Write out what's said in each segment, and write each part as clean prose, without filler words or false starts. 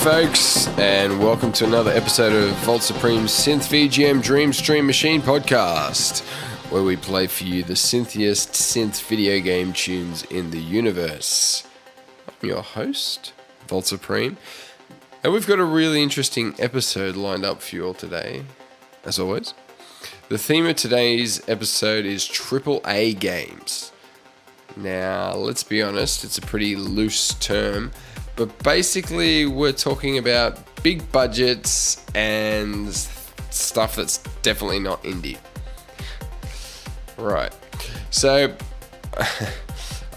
folks, and welcome to another episode of Voltz Supreme's Synth VGM Dream Stream Machine podcast, where we play for you the synthiest synth video game tunes in the universe. I'm your host, Voltz Supreme, and we've got a really interesting episode lined up for you all today, as always. The theme of today's episode is AAA games. Now, let's be honest, it's a pretty loose term, but basically we're talking about big budgets and stuff that's definitely not indie. Right, so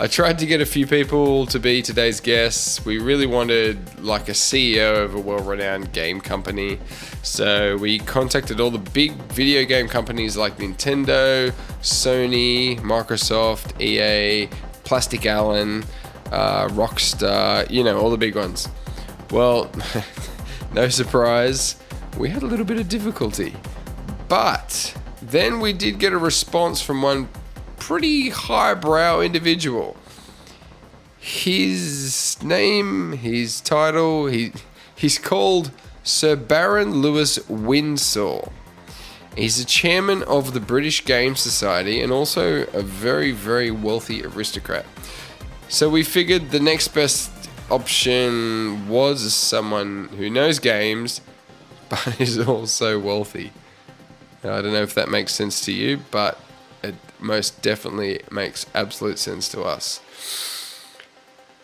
I tried to get a few people to be today's guests. We really wanted like a CEO of a well-renowned game company. So we contacted all the big video game companies like Nintendo, Sony, Microsoft, EA, Plastic Allen, Rockstar, all the big ones. Well, no surprise, we had a little bit of difficulty. But then we did get a response from one pretty highbrow individual. His name, his title, he's called Sir Baron Lewis Windsor. He's the chairman of the British Game Society and also a very, very wealthy aristocrat. So we figured the next best option was someone who knows games, but is also wealthy. Now, I don't know if that makes sense to you, but it most definitely makes absolute sense to us.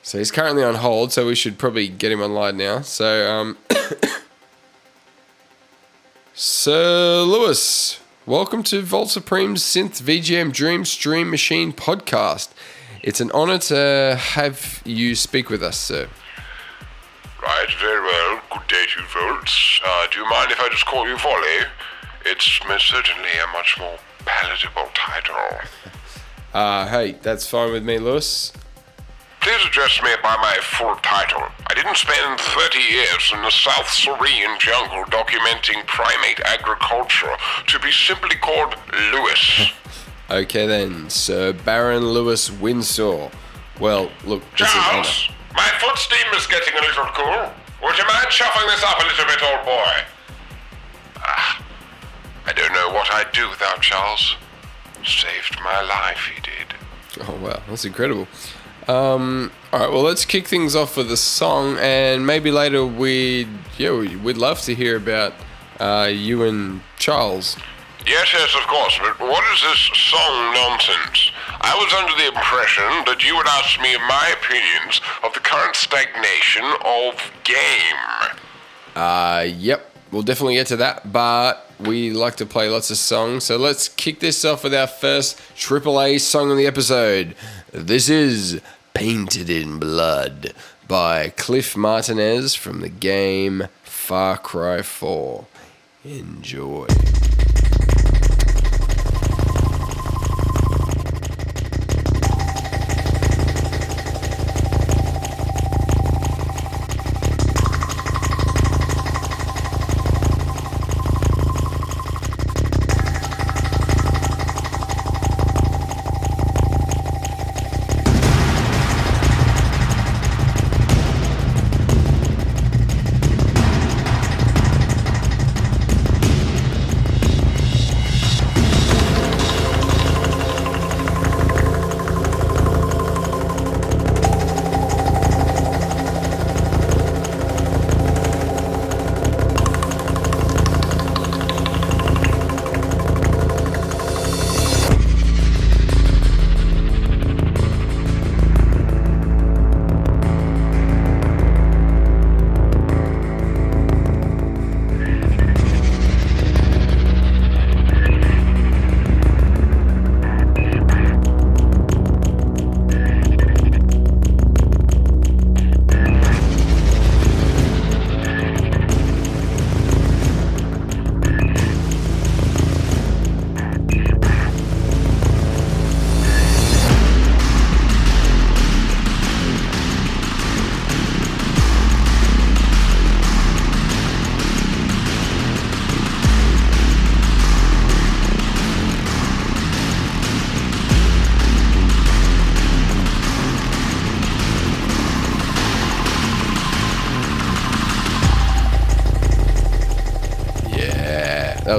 So he's currently on hold, so we should probably get him online now. So, Sir Lewis, welcome to Voltz Supreme's Synth VGM Dream Stream Machine podcast. It's an honour to have you speak with us, sir. Right, very well. Good day to you, Voltz. Do you mind if I just call you Volley? It's most certainly a much more palatable title. Hey, that's fine with me, Lewis. Please address me by my full title. I didn't spend 30 years in the South Syrian jungle documenting primate agriculture to be simply called Lewis. Okay then, Sir Baron Lewis Windsor. Well, look, Charles, my foot steam is getting a little cool. Would you mind shuffling this up a little bit, old boy? I don't know what I'd do without Charles. Saved my life, he did. Oh wow, that's incredible. Alright, well, let's kick things off with a song, and maybe later we'd love to hear about you and Charles. Yes, of course, but what is this song nonsense? I was under the impression that you would ask me my opinions of the current stagnation of game. Yep, we'll definitely get to that, but we like to play lots of songs, so let's kick this off with our first AAA song of the episode. This is Painted in Blood by Cliff Martinez from the game Far Cry 4. Enjoy.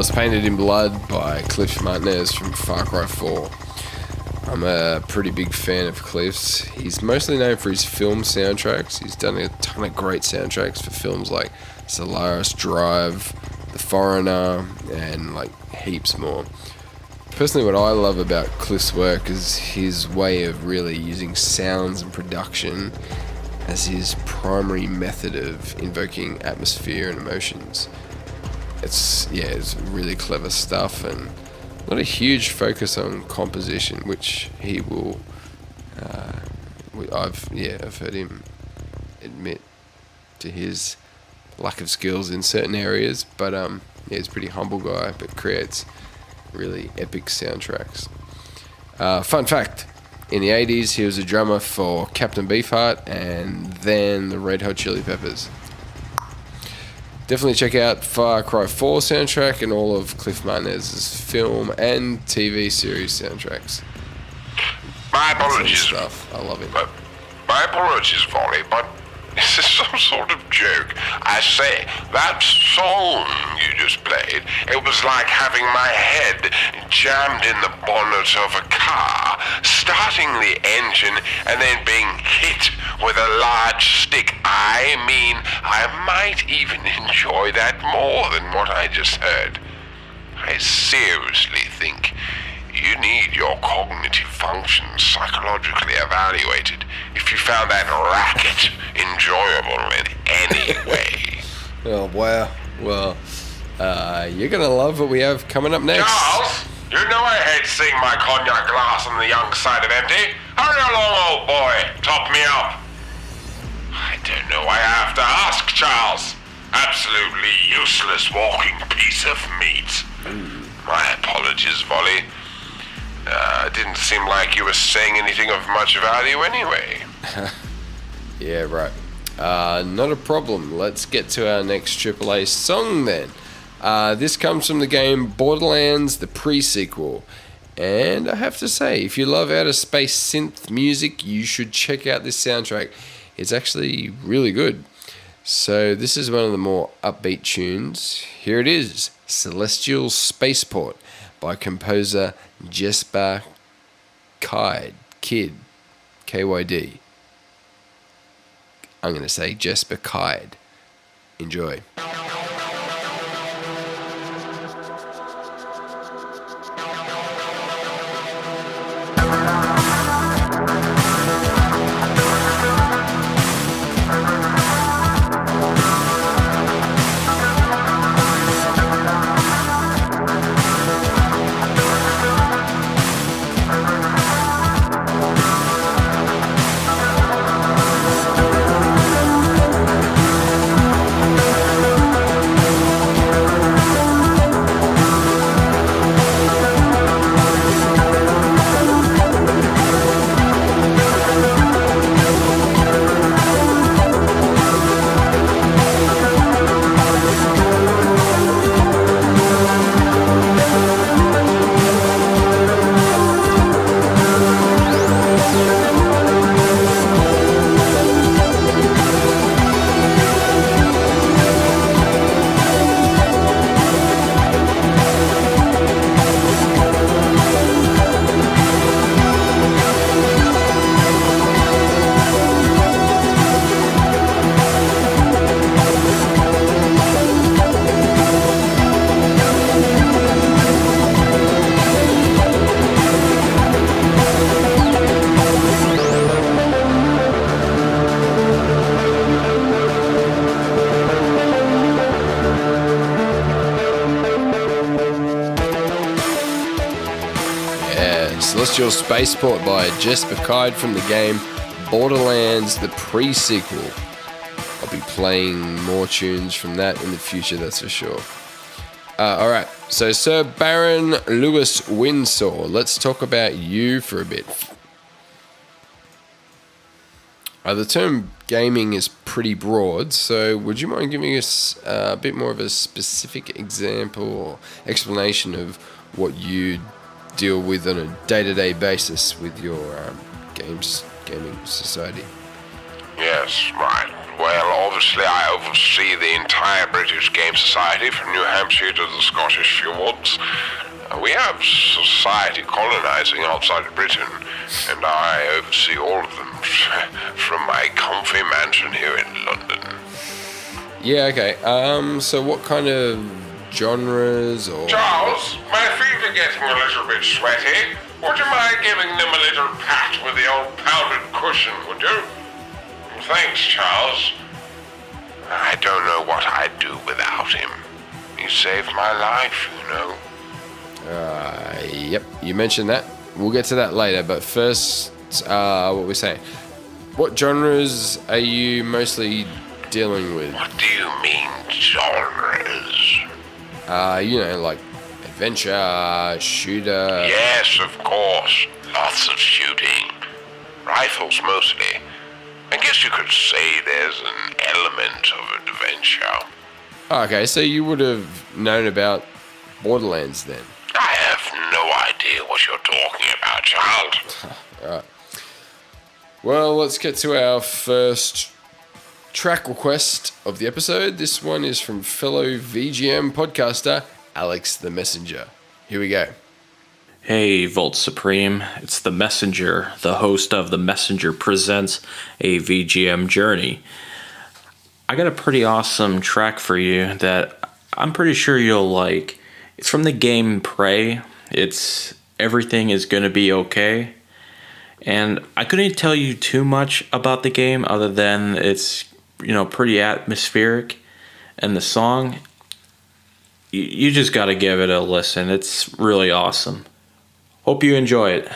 was painted in blood by Cliff Martinez from Far Cry 4. I'm a pretty big fan of Cliff's. He's mostly known for his film soundtracks. He's done a ton of great soundtracks for films like Solaris Drive, The Foreigner, and like heaps more. Personally, what I love about Cliff's work is his way of really using sounds and production as his primary method of invoking atmosphere and emotions. It's really clever stuff, and not a huge focus on composition, which he will. I've heard him admit to his lack of skills in certain areas, but he's a pretty humble guy, but creates really epic soundtracks. Fun fact. In the 80s, he was a drummer for Captain Beefheart and then the Red Hot Chili Peppers. Definitely check out Far Cry 4 soundtrack and all of Cliff Martinez's film and TV series soundtracks. My apologies. Stuff. I love it. My apologies, Volley, but is this some sort of joke? I say, that song you just played, it was like having my head jammed in the bonnet of a car, starting the engine, and then being hit with a large stick. I mean, I might even enjoy that more than what I just heard. I seriously think you need your cognitive functions psychologically evaluated if you found that racket enjoyable in any way. Oh, wow. Well, you're going to love what we have coming up next. Charles, you know I hate seeing my cognac glass on the young side of empty. Hurry along, old boy. Top me up. I don't know why I have to ask, Charles. Absolutely useless walking piece of meat. My apologies, Volley. Didn't seem like you were saying anything of much value anyway. Yeah, right. Not a problem. Let's get to our next AAA song then. This comes from the game Borderlands, the pre-sequel. And I have to say, if you love outer space synth music, you should check out this soundtrack. It's actually really good. So this is one of the more upbeat tunes. Here it is, Celestial Spaceport by composer Jesper Kyd, K-Y-D. I'm going to say Jesper Kyd. Enjoy. Celestial Spaceport by Jesper Kyd from the game Borderlands, the pre-sequel. I'll be playing more tunes from that in the future, that's for sure. Alright, so Sir Baron Lewis Windsor, let's talk about you for a bit. The term gaming is pretty broad, so would you mind giving us a bit more of a specific example or explanation of what you deal with on a day-to-day basis with your gaming society? Yes, right. Well, obviously I oversee the entire British Game Society from New Hampshire to the Scottish fjords. We have society colonizing outside of Britain, and I oversee all of them from my comfy mansion here in London. Yeah, okay. So what kind of genres or... Charles, my feet are getting a little bit sweaty. Would you mind giving them a little pat with the old powdered cushion, would you? Thanks, Charles. I don't know what I'd do without him. He saved my life, you know. Yep, you mentioned that. We'll get to that later, but first, what we saying? What genres are you mostly dealing with? What do you mean, genres? Like adventure, shooter... Yes, of course. Lots of shooting. Rifles, mostly. I guess you could say there's an element of adventure. Okay, so you would have known about Borderlands then? I have no idea what you're talking about, child. Alright. Well, let's get to our first track request of the episode. This one is from fellow VGM podcaster Alex the Messenger. Here we go. Hey, Voltz Supreme. It's the Messenger, the host of The Messenger Presents a VGM Journey. I got a pretty awesome track for you that I'm pretty sure you'll like. It's from the game Prey. It's Everything Is Gonna Be Okay. And I couldn't tell you too much about the game other than it's, pretty atmospheric. And the song, you just gotta give it a listen. It's really awesome. Hope you enjoy it.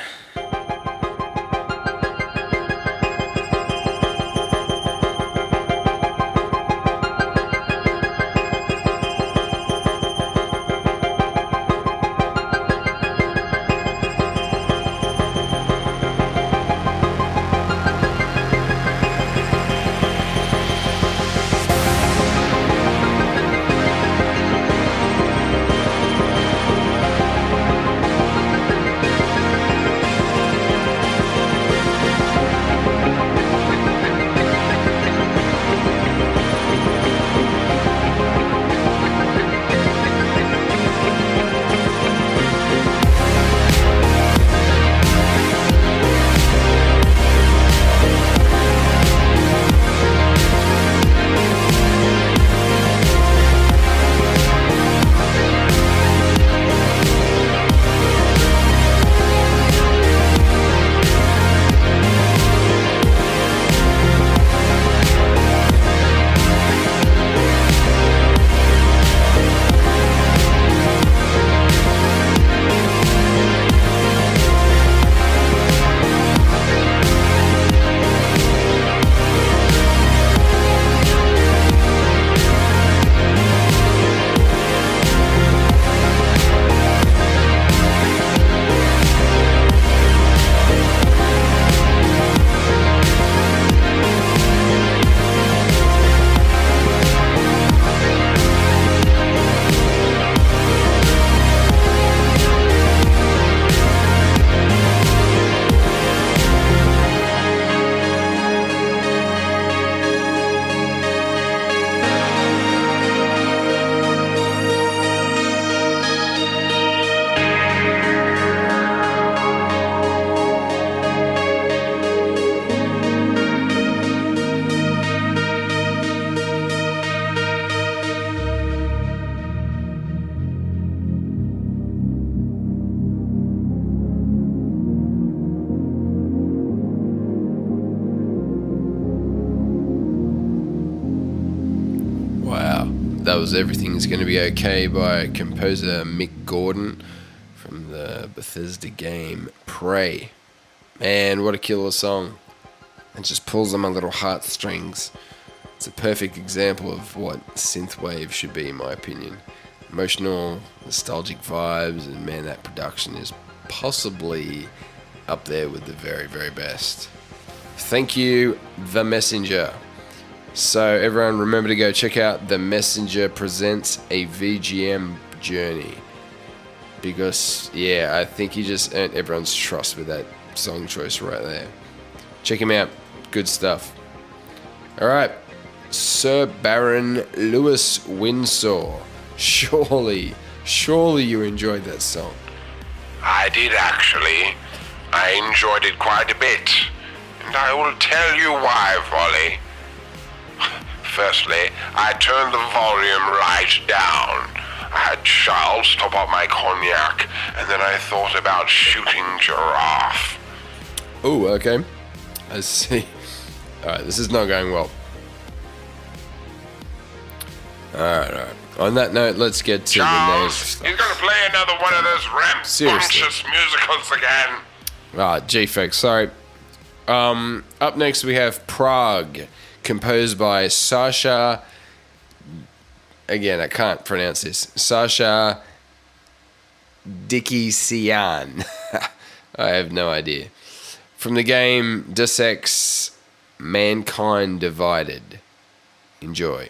That was Everything's Gonna Be Okay by composer Mick Gordon from the Bethesda game Prey. Man, what a killer song. It just pulls on my little heartstrings. It's a perfect example of what synthwave should be, in my opinion. Emotional, nostalgic vibes, and man, that production is possibly up there with the very, very best. Thank you, The Messenger. So everyone remember to go check out The Messenger Presents a VGM Journey. Because, yeah, I think he just earned everyone's trust with that song choice right there. Check him out. Good stuff. Alright, Sir Baron Lewis Windsor. Surely you enjoyed that song. I did actually. I enjoyed it quite a bit. And I will tell you why, Volley. Firstly, I turned the volume right down. I had Charles top up my cognac, and then I thought about shooting Giraffe. Oh, okay. I see. Alright, this is not going well. Alright. On that note, let's get to Charles, the next. he's gonna play another one of those rambunctious musicals again. G-Fix, sorry. Up next we have Prague, composed by Sascha. Again, I can't pronounce this. Sascha Dikiciyan. I have no idea. From the game Deus Ex Mankind Divided. Enjoy.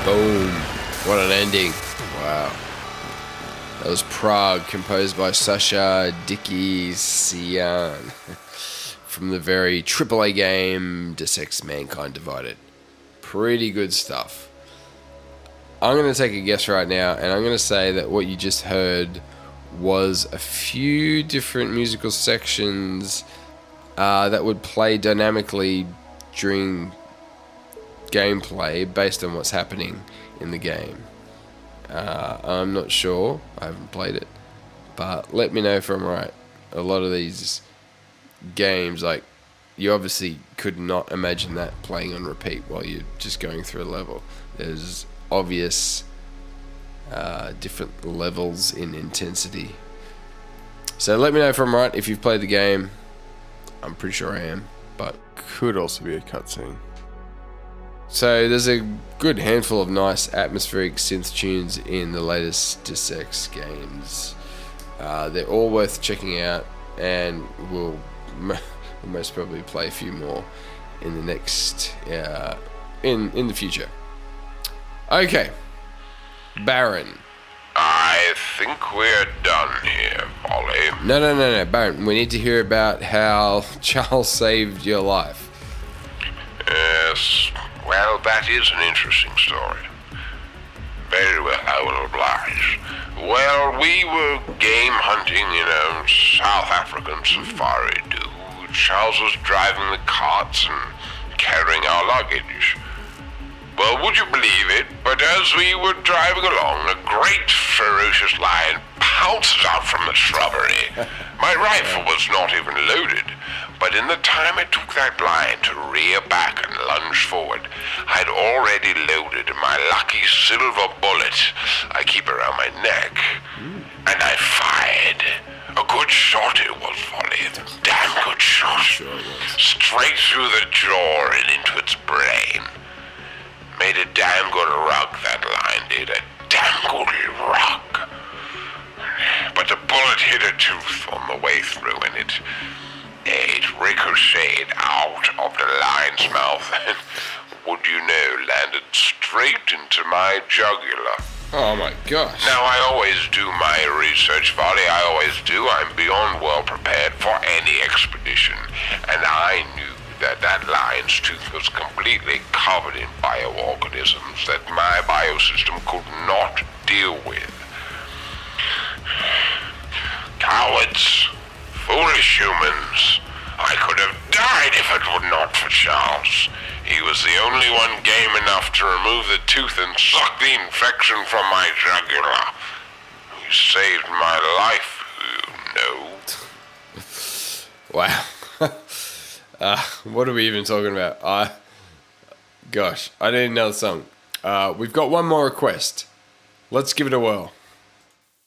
Boom. What an ending. Wow. That was Prague, composed by Sascha Dikiciyan from the very AAA game Deus Ex Mankind Divided. Pretty good stuff. I'm going to take a guess right now, and I'm going to say that what you just heard was a few different musical sections that would play dynamically during gameplay based on what's happening in the game. I'm not sure. I haven't played it. But let me know if I'm right. A lot of these games, like, you obviously could not imagine that playing on repeat while you're just going through a level. There's obvious different levels in intensity. So let me know if I'm right. If you've played the game, I'm pretty sure I am, but could also be a cutscene. So there's a good handful of nice atmospheric synth tunes in the latest Deus Ex games. They're all worth checking out, and we'll most probably play a few more in the next in the future. Okay, Baron. I think we're done here, Polly. No, Baron. We need to hear about how Charles saved your life. Yes, well, that is an interesting story. Very well, I will oblige. Well, we were game hunting in a South African safari, dude. Charles was driving the carts and carrying our luggage. Well, would you believe it, but as we were driving along, a great ferocious lion pounces out from the shrubbery. My rifle was not even loaded, but in the time it took that lion to rear back and lunge forward, I'd already loaded my lucky silver bullet I keep around my neck, and I fired. A good shot it was, Polly. A damn good shot. Sure Straight through the jaw and into its brain. Made a damn good rug, that lion did. A damn good rug. But the bullet hit a tooth on the way through, and it ricocheted out of the lion's mouth and, would you know, landed straight into my jugular. Oh my gosh. Now, I always do my research, Polly. I always do. I'm beyond well prepared for any expedition. And I knew that lion's tooth was completely covered in bioorganisms that my biosystem could not deal with. Cowards, foolish humans. I could have died if it were not for Charles. He was the only one game enough to remove the tooth and suck the infection from my jugular. He saved my life, you know. Wow. What are we even talking about? Gosh, I need another song. We've got one more request. Let's give it a whirl.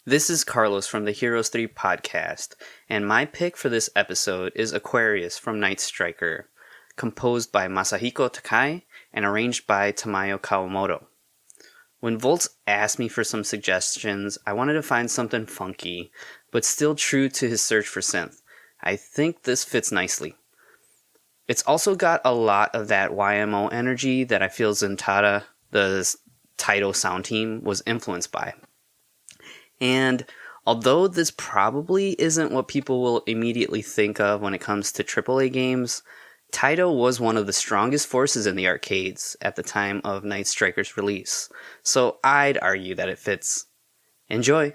This is Carlos from the Heroes 3 podcast, and my pick for this episode is Aquarius from Night Striker, composed by Masahiko Takaki and arranged by Tamayo Kawamoto. When Voltz asked me for some suggestions, I wanted to find something funky, but still true to his search for synth. I think this fits nicely. It's also got a lot of that YMO energy that I feel Zentada, the Taito sound team, was influenced by. And although this probably isn't what people will immediately think of when it comes to AAA games, Taito was one of the strongest forces in the arcades at the time of Night Striker's release, so I'd argue that it fits. Enjoy!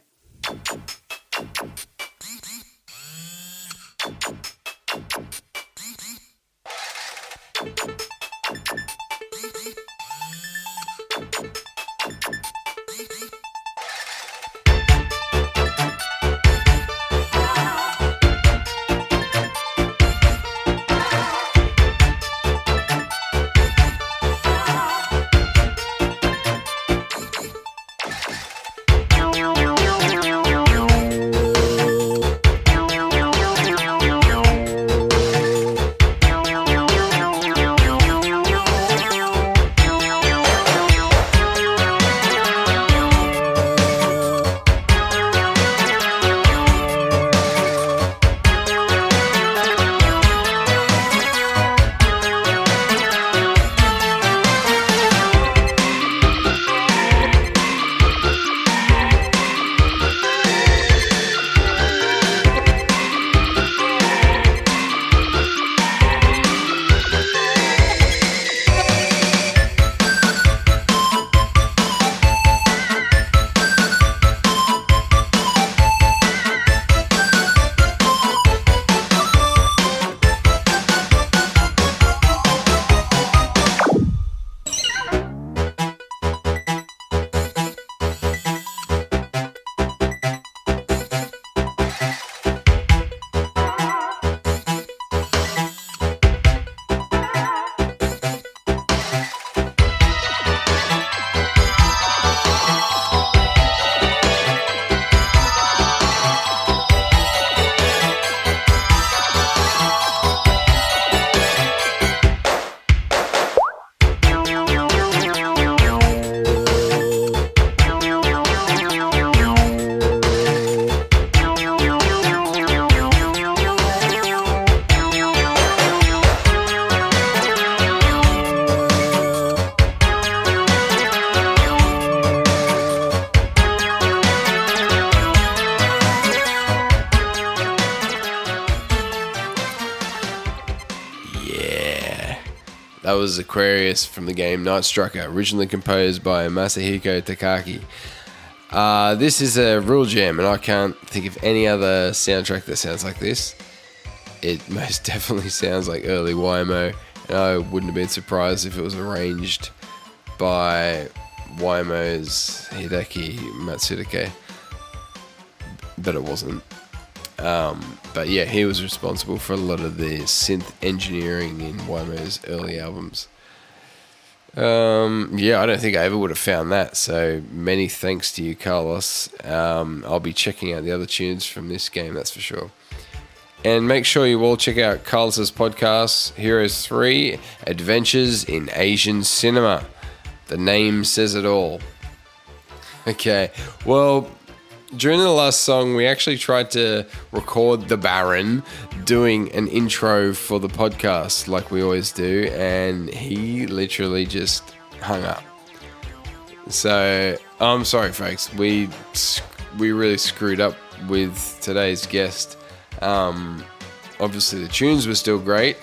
was Aquarius from the game Night Striker, originally composed by Masahiko Takaki. This is a real gem, and I can't think of any other soundtrack that sounds like this. It most definitely sounds like early YMO, and I wouldn't have been surprised if it was arranged by YMO's Hideki Matsuda, but it wasn't. But yeah, he was responsible for a lot of the synth engineering in YMO's early albums. Yeah, I don't think I ever would have found that, so many thanks to you, Carlos. I'll be checking out the other tunes from this game, that's for sure. And make sure you all check out Carlos's podcast, Heroes 3 Adventures in Asian Cinema. The name says it all. Okay, well, during the last song, we actually tried to record the Baron doing an intro for the podcast like we always do, and he literally just hung up. So, I'm sorry, folks. We really screwed up with today's guest. Obviously, the tunes were still great.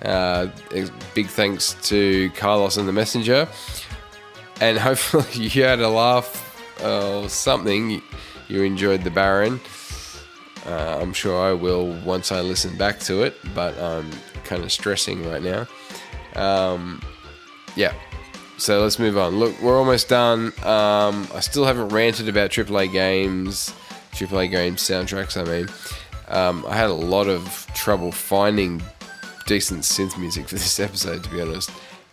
Big thanks to Carlos and the Messenger. And hopefully you had a laugh or something. You enjoyed the Baron. I'm sure I will once I listen back to it, but I'm kind of stressing right now. Yeah, so let's move on. Look, we're almost done. I still haven't ranted about AAA game soundtracks, I mean. I had a lot of trouble finding decent synth music for this episode, to be honest.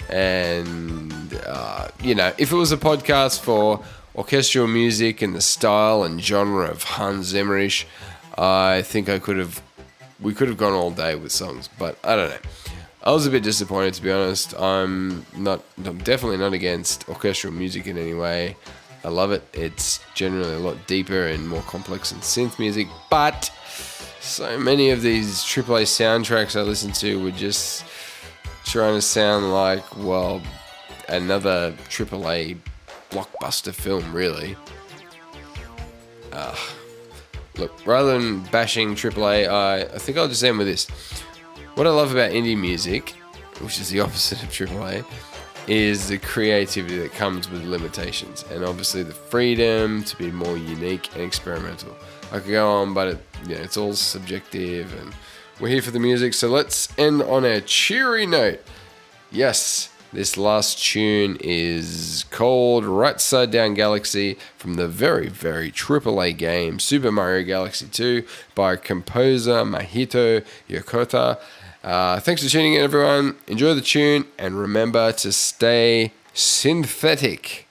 And, if it was a podcast for orchestral music and the style and genre of Hans Zimmerich, I think we could have gone all day with songs, but I don't know. I was a bit disappointed, to be honest. I'm definitely not against orchestral music in any way. I love it. It's generally a lot deeper and more complex than synth music, but so many of these AAA soundtracks I listen to were just trying to sound like, well, another AAA blockbuster film, really. Look, rather than bashing AAA, I think I'll just end with this. What I love about indie music, which is the opposite of AAA, is the creativity that comes with limitations, and obviously the freedom to be more unique and experimental. I could go on, but it's all subjective, and we're here for the music, so let's end on a cheery note. Yes, this last tune is called Right Side Down Galaxy from the very, very AAA game Super Mario Galaxy 2 by composer Mahito Yakota. Thanks for tuning in, everyone. Enjoy the tune, and remember to stay synthetic.